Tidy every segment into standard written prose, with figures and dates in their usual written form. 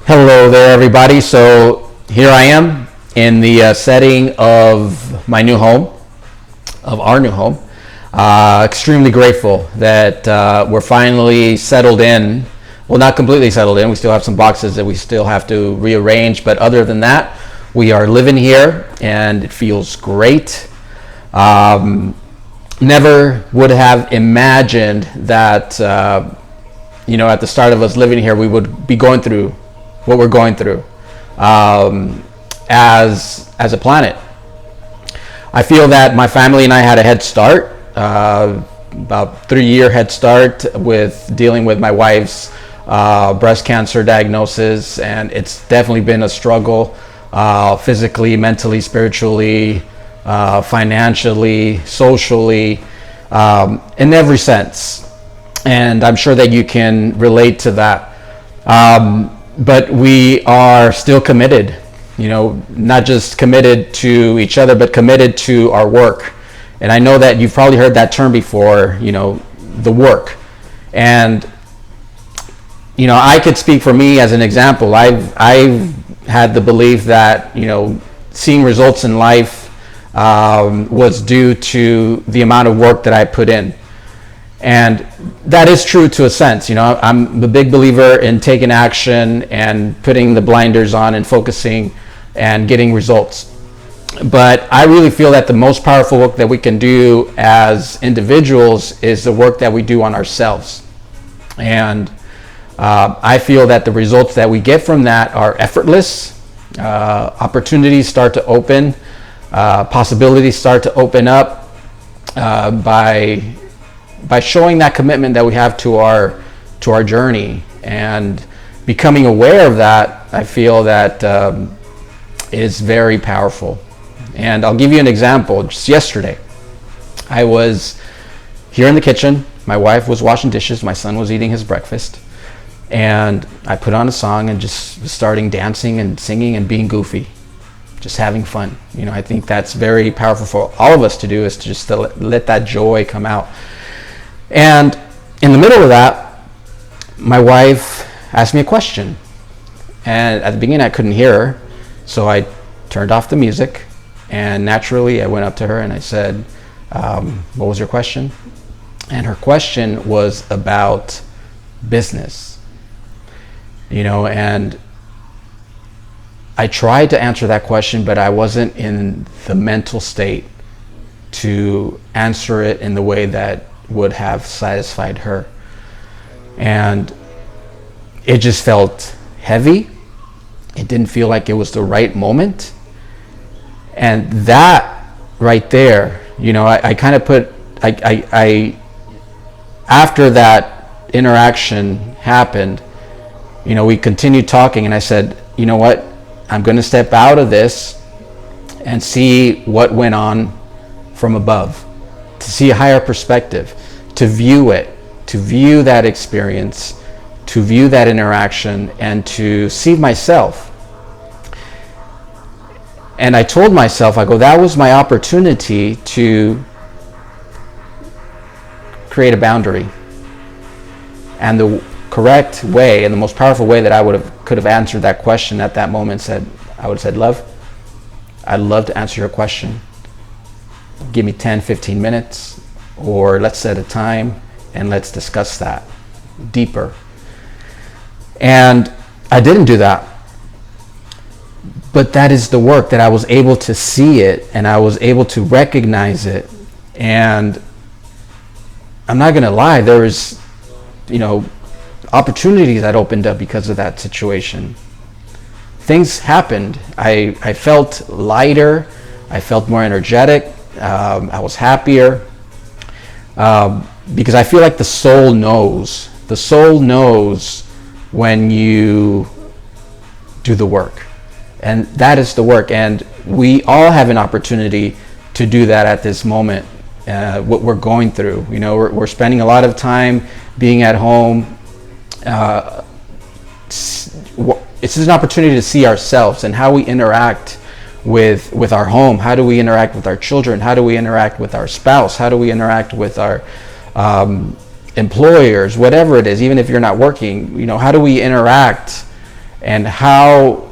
Hello there, everybody. So here I am in the setting of my new home, of our new home. Extremely grateful that we're finally settled in. Well, not completely settled in. We still have some boxes that we still have to rearrange. But other than that, we are living here and it feels great. Never would have imagined that, at the start of us living here, we would be going through what we're going through as a planet. I feel that my family and I had a head start, about 3-year head start with dealing with my wife's breast cancer diagnosis, and it's definitely been a struggle, physically, mentally, spiritually, financially, socially, in every sense. And I'm sure that you can relate to that. But we are still committed, not just committed to each other, but committed to our work. And I know that you've probably heard that term before, the work. And, I could speak for me as an example. I've had the belief that, seeing results in life was due to the amount of work that I put in. And that is true to a sense. I'm a big believer in taking action and putting the blinders on and focusing and getting results. But I really feel that the most powerful work that we can do as individuals is the work that we do on ourselves. And I feel that the results that we get from that are effortless. Opportunities start to open. Possibilities start to open up by showing that commitment that we have to our journey, and becoming aware of that. I feel that is very powerful. And I'll give you an example. Just yesterday, I was here in the kitchen. My wife was washing dishes. My son was eating his breakfast. And I put on a song and just starting dancing and singing and being goofy, just having fun. I think that's very powerful for all of us to do, is to just let that joy come out. And in the middle of that, my wife asked me a question. And at the beginning, I couldn't hear her. So I turned off the music. And naturally, I went up to her and I said, what was your question? And her question was about business. And I tried to answer that question, but I wasn't in the mental state to answer it in the way that would have satisfied her. And it just felt heavy. It didn't feel like it was the right moment. And that right there, I kind of put, after that interaction happened, we continued talking, and I said, you know what, I'm going to step out of this and see what went on from above, to see a higher perspective, to view it, to view that experience, to view that interaction, and to see myself. And I told myself, that was my opportunity to create a boundary. And the correct way, and the most powerful way that I could have answered that question at that moment, I would have said, love, I'd love to answer your question. Give me 10, 15 minutes, or let's set a time and let's discuss that deeper. And I didn't do that. But that is the work, that I was able to see it and I was able to recognize it. And I'm not going to lie, there was, opportunities that opened up because of that situation. Things happened. I felt lighter. I felt more energetic. I was happier. Because I feel like the soul knows. The soul knows when you do the work. And that is the work. And we all have an opportunity to do that at this moment, what we're going through. We're spending a lot of time being at home. It's an opportunity to see ourselves and how we interact with our home. How do we interact with our children? How do we interact with our spouse? How do we interact with our employers? Whatever it is, even if you're not working, how do we interact and how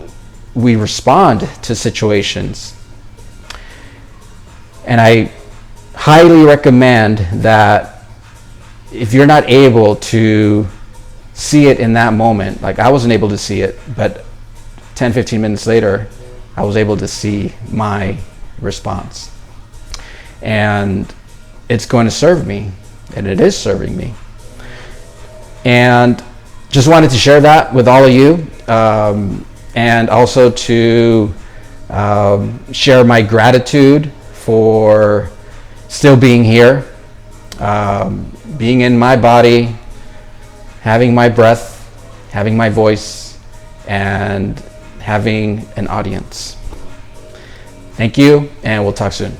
we respond to situations. And I highly recommend that if you're not able to see it in that moment, like I wasn't able to see it, but 10-15 minutes later I was able to see my response, and it's going to serve me, and it is serving me. And just wanted to share that with all of you, and also to share my gratitude for still being here, being in my body, having my breath, having my voice, and having an audience. Thank you, and we'll talk soon.